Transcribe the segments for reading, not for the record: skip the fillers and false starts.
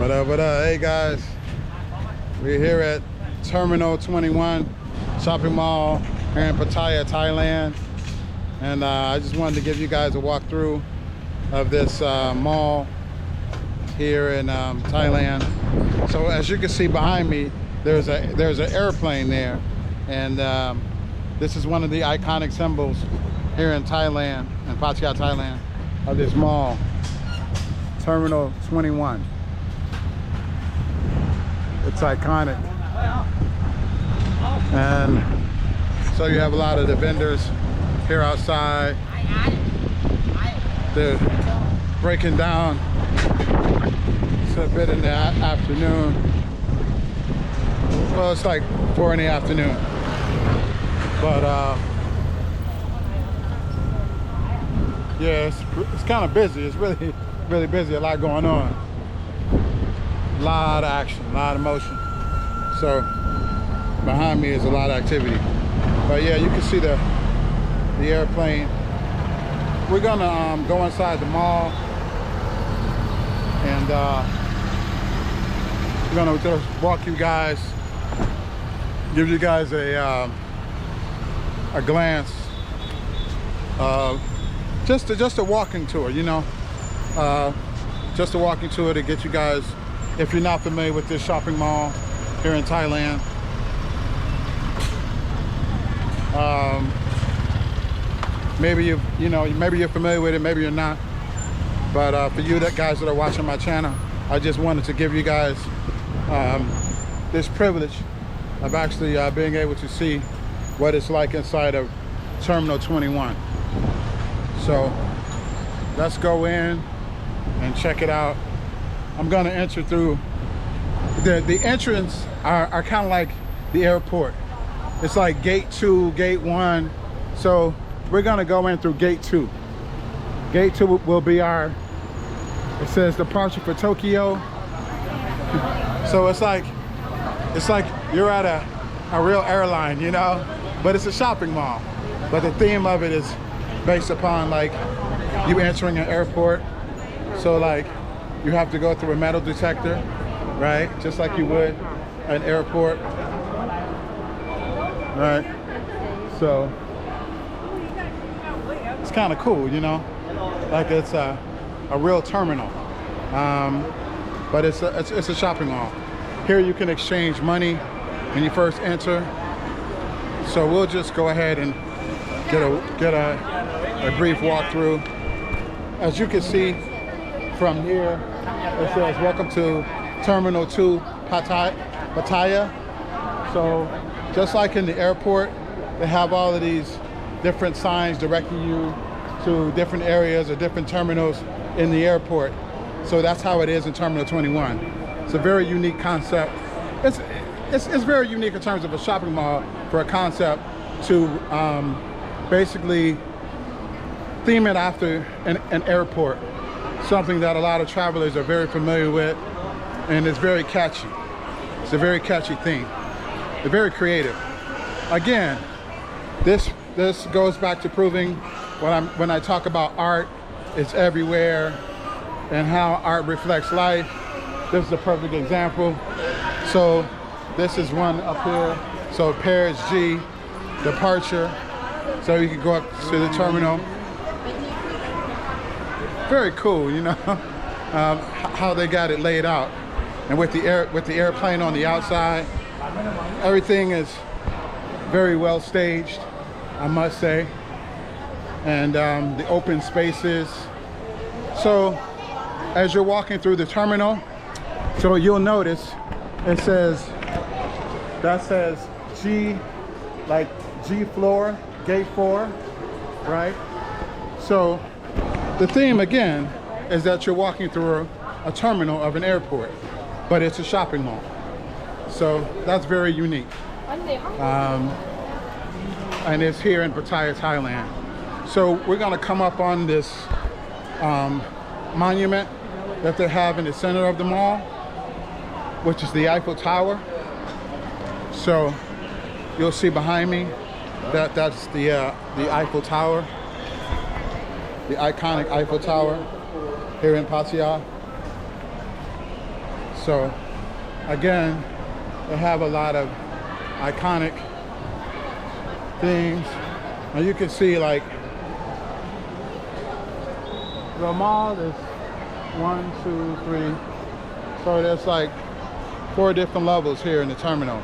What up? Hey guys, we're here at Terminal 21 shopping mall here in Pattaya, Thailand, and I just wanted to give you guys a walkthrough of this mall here in Thailand. So as you can see behind me, there's an airplane there, and this is one of the iconic symbols here in Thailand, in Pattaya, Thailand, of this mall, Terminal 21. It's iconic. And so you have a lot of the vendors here outside. They're breaking down. It's a bit in the afternoon. Well, it's like 4 in the afternoon. But yeah, it's kind of busy. It's really busy. A lot going on. A lot of action, a lot of motion. So behind me is a lot of activity. But yeah, you can see the airplane. We're gonna go inside the mall, and we're gonna just walk you guys, give you guys a glance, just a walking tour, you know, just a walking tour to get you guys, if you're not familiar with this shopping mall here in Thailand. Maybe maybe you're familiar with it, maybe you're not. But for you guys that are watching my channel, I just wanted to give you guys this privilege of actually being able to see what it's like inside of Terminal 21. So let's go in and check it out. I'm gonna enter through the entrance are kind of like the airport. It's like gate 2, gate 1. So we're gonna go in through gate 2. Gate 2 will be it says departure for Tokyo. So it's like you're at a real airline, you know, but it's a shopping mall. But the theme of it is based upon like you entering an airport. So like you have to go through a metal detector, right? Just like you would an airport, right? So it's kind of cool, you know, like it's a real terminal, but it's a shopping mall. Here you can exchange money when you first enter. So we'll just go ahead and get a brief walkthrough. As you can see from here, it says welcome to Terminal 2 Pattaya. So just like in the airport, they have all of these different signs directing you to different areas or different terminals in the airport. So that's how it is in Terminal 21. It's a very unique concept. It's very unique in terms of a shopping mall for a concept to basically theme it after an airport. Something that a lot of travelers are very familiar with, and it's very catchy. It's a very catchy theme. They're very creative. Again, this goes back to proving when I talk about art, it's everywhere, and how art reflects life. This is a perfect example. So this is one up here. So Paris G, departure. So you can go up to the terminal. Very cool, you know, how they got it laid out, and with the airplane on the outside, everything is very well staged, I must say, and the open spaces. So as you're walking through the terminal, so you'll notice it says G, like G floor, gate 4, right? So the theme again is that you're walking through a terminal of an airport, but it's a shopping mall. So that's very unique. And it's here in Pattaya, Thailand. So we're gonna come up on this monument that they have in the center of the mall, which is the Eiffel Tower. So you'll see behind me that's the Eiffel Tower. The iconic Eiffel Tower here in Pattaya. So again, they have a lot of iconic things. And you can see like the mall is 1, 2, 3. So there's like 4 different levels here in the terminal.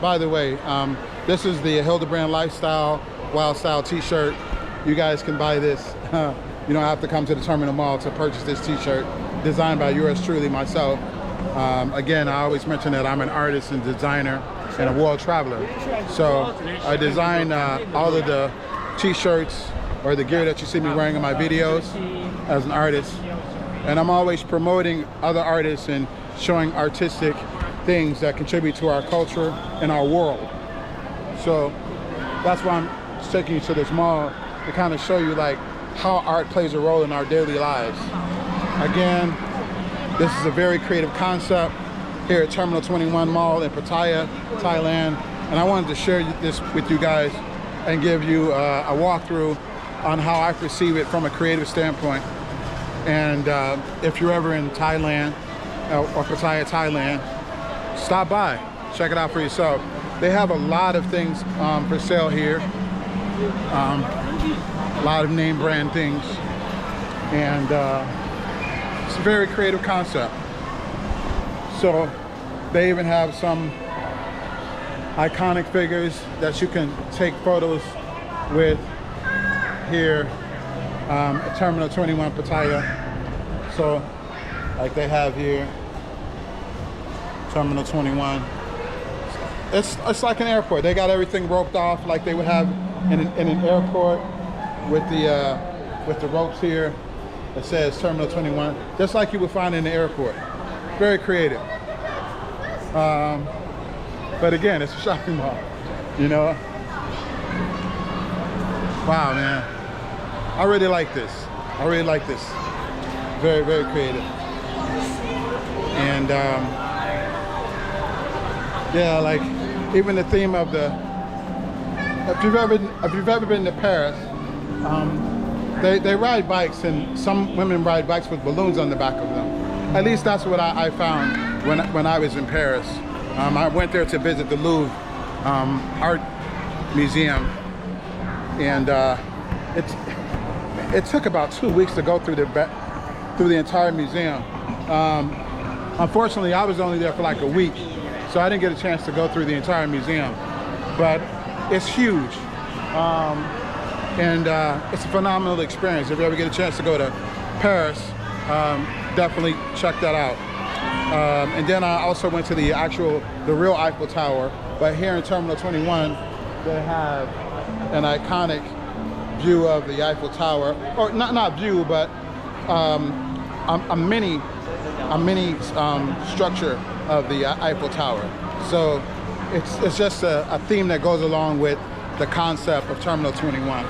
By the way, this is the Hilderbrand Lifestyle Wild Style t-shirt. You guys can buy this. You don't have to come to the terminal mall to purchase this t-shirt, designed by yours truly, myself. Again, I always mention that I'm an artist and designer and a world traveler. So I design all of the t-shirts or the gear that you see me wearing in my videos as an artist. And I'm always promoting other artists and showing artistic things that contribute to our culture and our world. So that's why I'm taking you to this mall to kind of show you like how art plays a role in our daily lives. Again, this is a very creative concept here at Terminal 21 Mall in Pattaya, Thailand. And I wanted to share this with you guys and give you a walkthrough on how I perceive it from a creative standpoint. And if you're ever in Thailand or Pattaya, Thailand, stop by, check it out for yourself. They have a lot of things for sale here. A lot of name brand things. And it's a very creative concept. So they even have some iconic figures that you can take photos with here at Terminal 21 Pattaya. So like they have here, Terminal 21. It's like an airport. They got everything roped off like they would have in an airport with the ropes here that says Terminal 21, just like you would find in the airport. Very creative. But again, it's a shopping mall, you know? Wow, man. I really like this. I really like this. Very, very creative. And yeah, like even the theme of the, if you've ever been to Paris, they ride bikes, and some women ride bikes with balloons on the back of them. At least that's what I found when I was in Paris. I went there to visit the Louvre art museum, and it took about 2 weeks to go through the entire museum. Unfortunately, I was only there for like a week, so I didn't get a chance to go through the entire museum. But it's huge, and it's a phenomenal experience. If you ever get a chance to go to Paris, definitely check that out. And then I also went to the real Eiffel Tower. But here in Terminal 21, they have an iconic view of the Eiffel Tower, or not view, but a mini structure of the Eiffel Tower. So it's just a theme that goes along with the concept of Terminal 21.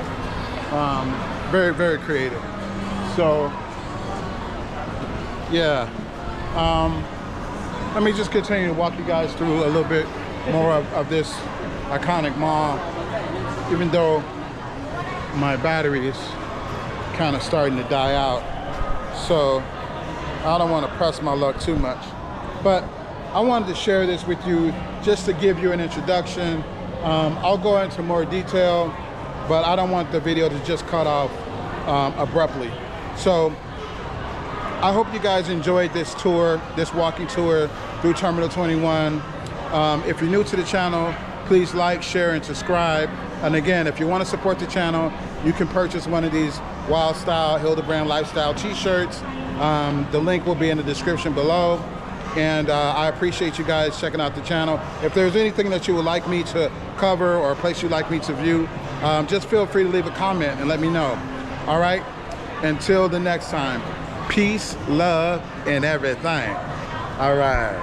Very, very creative. So yeah, let me just continue to walk you guys through a little bit more of this iconic mall, even though my battery is kind of starting to die out, so I don't want to press my luck too much. But I wanted to share this with you just to give you an introduction. I'll go into more detail, but I don't want the video to just cut off abruptly. So I hope you guys enjoyed this tour, this walking tour through Terminal 21. If you're new to the channel, please like, share, and subscribe. And again, if you want to support the channel, you can purchase one of these Wild Style Hilderbrand Lifestyle t-shirts. The link will be in the description below. And I appreciate you guys checking out the channel. If there's anything that you would like me to cover or a place you'd like me to view, just feel free to leave a comment and let me know. All right? Until the next time, peace, love, and everything. All right.